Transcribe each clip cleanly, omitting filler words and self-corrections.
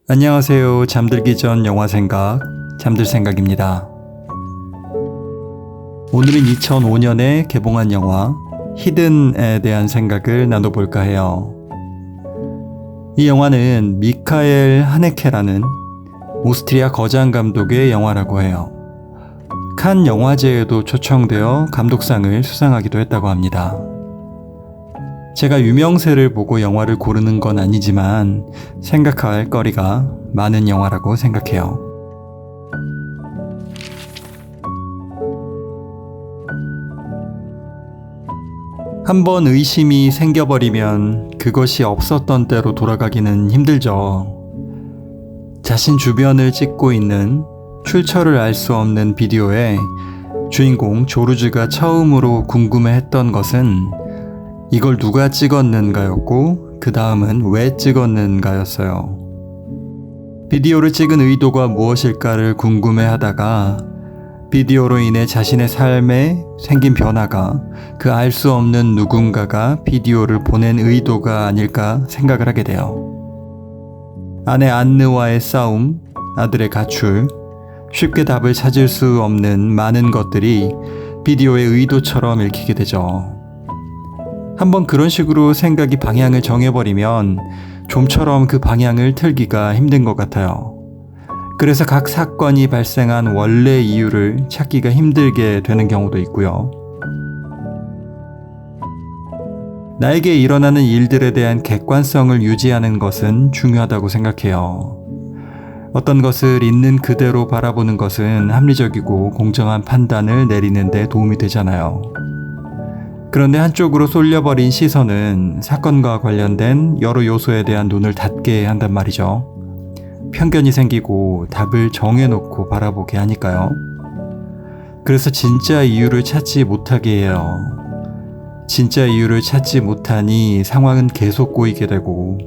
안녕하세요. 잠들기 전 영화 생각, 잠들 생각입니다. 오늘은 2005년에 개봉한 영화 히든에 대한 생각을 나눠볼까 해요. 이 영화는 미카엘 하네케라는 오스트리아 거장 감독의 영화라고 해요. 칸 영화제에도 초청되어 감독상을 수상하기도 했다고 합니다. 제가 유명세를 보고 영화를 고르는 건 아니지만 생각할 거리가 많은 영화라고 생각해요. 한번 의심이 생겨버리면 그것이 없었던 때로 돌아가기는 힘들죠. 자신 주변을 찍고 있는 출처를 알 수 없는 비디오에 주인공 조르주가 처음으로 궁금해했던 것은 이걸 누가 찍었는가였고 그 다음은 왜 찍었는가였어요. 비디오를 찍은 의도가 무엇일까를 궁금해하다가 비디오로 인해 자신의 삶에 생긴 변화가 그 알 수 없는 누군가가 비디오를 보낸 의도가 아닐까 생각을 하게 돼요. 아내 안느와의 싸움, 아들의 가출, 쉽게 답을 찾을 수 없는 많은 것들이 비디오의 의도처럼 읽히게 되죠. 한번 그런 식으로 생각이 방향을 정해버리면 좀처럼 그 방향을 틀기가 힘든 것 같아요. 그래서 각 사건이 발생한 원래 이유를 찾기가 힘들게 되는 경우도 있고요. 나에게 일어나는 일들에 대한 객관성을 유지하는 것은 중요하다고 생각해요. 어떤 것을 있는 그대로 바라보는 것은 합리적이고 공정한 판단을 내리는 데 도움이 되잖아요. 그런데 한쪽으로 쏠려버린 시선은 사건과 관련된 여러 요소에 대한 눈을 닫게 한단 말이죠. 편견이 생기고 답을 정해놓고 바라보게 하니까요. 그래서 진짜 이유를 찾지 못하게 해요. 진짜 이유를 찾지 못하니 상황은 계속 꼬이게 되고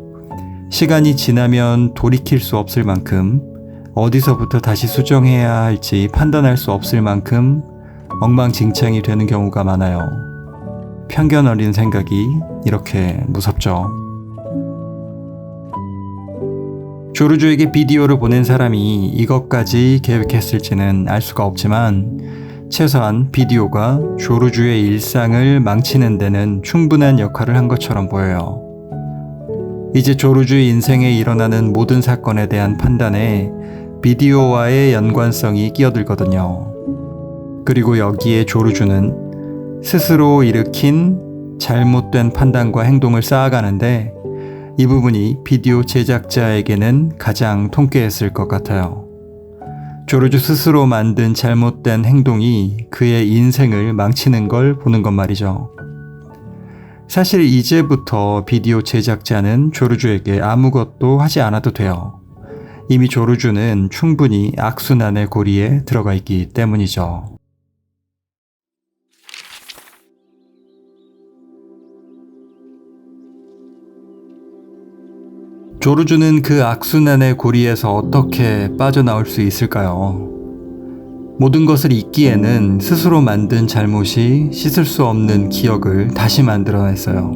시간이 지나면 돌이킬 수 없을 만큼 어디서부터 다시 수정해야 할지 판단할 수 없을 만큼 엉망진창이 되는 경우가 많아요. 편견 어린 생각이 이렇게 무섭죠. 조르주에게 비디오를 보낸 사람이 이것까지 계획했을지는 알 수가 없지만 최소한 비디오가 조르주의 일상을 망치는 데는 충분한 역할을 한 것처럼 보여요. 이제 조르주의 인생에 일어나는 모든 사건에 대한 판단에 비디오와의 연관성이 끼어들거든요. 그리고 여기에 조르주는 스스로 일으킨 잘못된 판단과 행동을 쌓아가는데 이 부분이 비디오 제작자에게는 가장 통쾌했을 것 같아요. 조르주 스스로 만든 잘못된 행동이 그의 인생을 망치는 걸 보는 것 말이죠. 사실 이제부터 비디오 제작자는 조르주에게 아무것도 하지 않아도 돼요. 이미 조르주는 충분히 악순환의 고리에 들어가 있기 때문이죠. 조르주는 그 악순환의 고리에서 어떻게 빠져나올 수 있을까요? 모든 것을 잊기에는 스스로 만든 잘못이 씻을 수 없는 기억을 다시 만들어냈어요.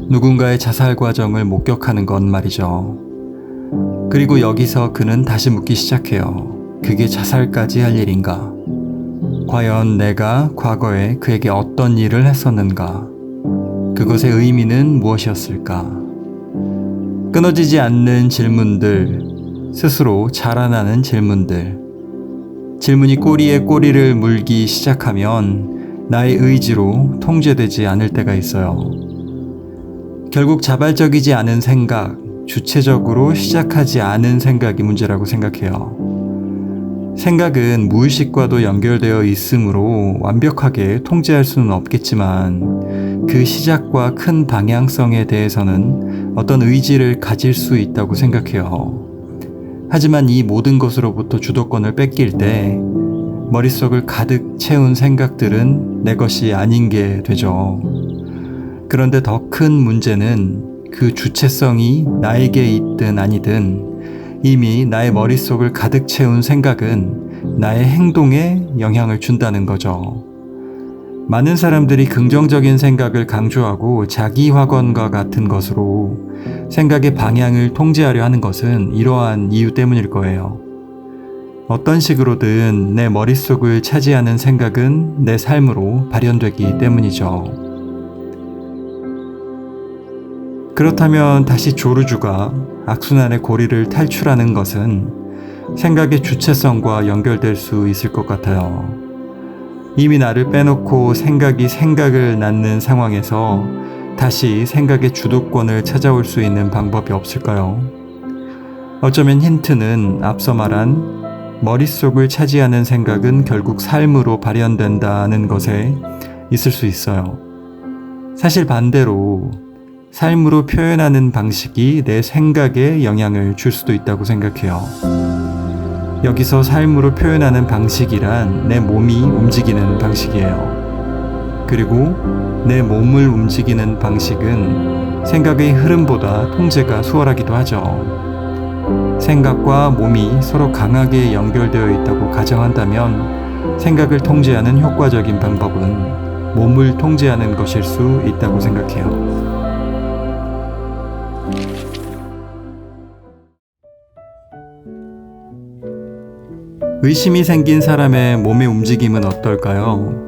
누군가의 자살 과정을 목격하는 건 말이죠. 그리고 여기서 그는 다시 묻기 시작해요. 그게 자살까지 할 일인가? 과연 내가 과거에 그에게 어떤 일을 했었는가? 그것의 의미는 무엇이었을까? 끊어지지 않는 질문들, 스스로 자라나는 질문들. 질문이 꼬리에 꼬리를 물기 시작하면 나의 의지로 통제되지 않을 때가 있어요. 결국 자발적이지 않은 생각, 주체적으로 시작하지 않은 생각이 문제라고 생각해요. 생각은 무의식과도 연결되어 있으므로 완벽하게 통제할 수는 없겠지만 그 시작과 큰 방향성에 대해서는 어떤 의지를 가질 수 있다고 생각해요. 하지만 이 모든 것으로부터 주도권을 뺏길 때 머릿속을 가득 채운 생각들은 내 것이 아닌 게 되죠. 그런데 더 큰 문제는 그 주체성이 나에게 있든 아니든 이미 나의 머릿속을 가득 채운 생각은 나의 행동에 영향을 준다는 거죠. 많은 사람들이 긍정적인 생각을 강조하고 자기 확언과 같은 것으로 생각의 방향을 통제하려 하는 것은 이러한 이유 때문일 거예요. 어떤 식으로든 내 머릿속을 차지하는 생각은 내 삶으로 발현되기 때문이죠. 그렇다면 다시 조르주가 악순환의 고리를 탈출하는 것은 생각의 주체성과 연결될 수 있을 것 같아요. 이미 나를 빼놓고 생각이 생각을 낳는 상황에서 다시 생각의 주도권을 찾아올 수 있는 방법이 없을까요? 어쩌면 힌트는 앞서 말한 머릿속을 차지하는 생각은 결국 삶으로 발현된다는 것에 있을 수 있어요. 사실 반대로 삶으로 표현하는 방식이 내 생각에 영향을 줄 수도 있다고 생각해요. 여기서 삶으로 표현하는 방식이란 내 몸이 움직이는 방식이에요. 그리고 내 몸을 움직이는 방식은 생각의 흐름보다 통제가 수월하기도 하죠. 생각과 몸이 서로 강하게 연결되어 있다고 가정한다면 생각을 통제하는 효과적인 방법은 몸을 통제하는 것일 수 있다고 생각해요. 의심이 생긴 사람의 몸의 움직임은 어떨까요?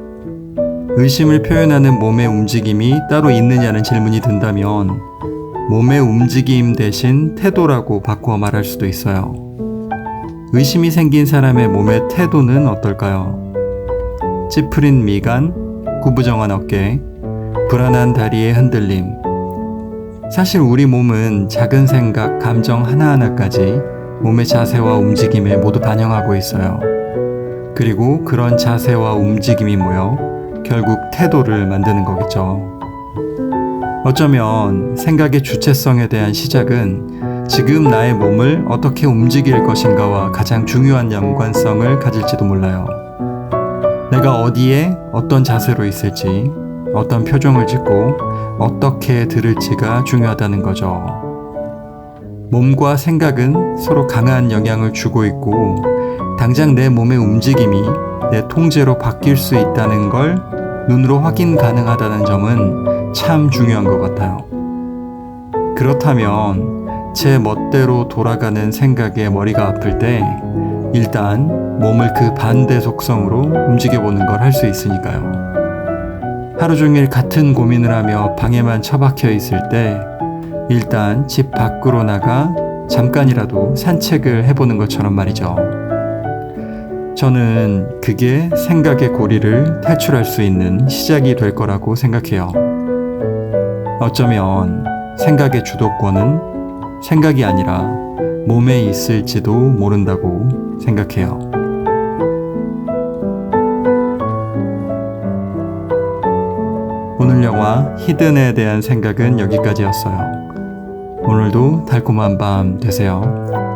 의심을 표현하는 몸의 움직임이 따로 있느냐는 질문이 든다면 몸의 움직임 대신 태도라고 바꾸어 말할 수도 있어요. 의심이 생긴 사람의 몸의 태도는 어떨까요? 찌푸린 미간, 구부정한 어깨, 불안한 다리의 흔들림. 사실 우리 몸은 작은 생각, 감정 하나하나까지 몸의 자세와 움직임에 모두 반영하고 있어요. 그리고 그런 자세와 움직임이 모여 결국 태도를 만드는 거겠죠. 어쩌면 생각의 주체성에 대한 시작은 지금 나의 몸을 어떻게 움직일 것인가와 가장 중요한 연관성을 가질지도 몰라요. 내가 어디에 어떤 자세로 있을지, 어떤 표정을 짓고 어떻게 들을지가 중요하다는 거죠. 몸과 생각은 서로 강한 영향을 주고 있고 당장 내 몸의 움직임이 내 통제로 바뀔 수 있다는 걸 눈으로 확인 가능하다는 점은 참 중요한 것 같아요. 그렇다면 제 멋대로 돌아가는 생각에 머리가 아플 때 일단 몸을 그 반대 속성으로 움직여보는 걸 할 수 있으니까요. 하루 종일 같은 고민을 하며 방에만 처박혀 있을 때 일단 집 밖으로 나가 잠깐이라도 산책을 해보는 것처럼 말이죠. 저는 그게 생각의 고리를 탈출할 수 있는 시작이 될 거라고 생각해요. 어쩌면 생각의 주도권은 생각이 아니라 몸에 있을지도 모른다고 생각해요. 오늘 영화 히든에 대한 생각은 여기까지였어요. 오늘도 달콤한 밤 되세요.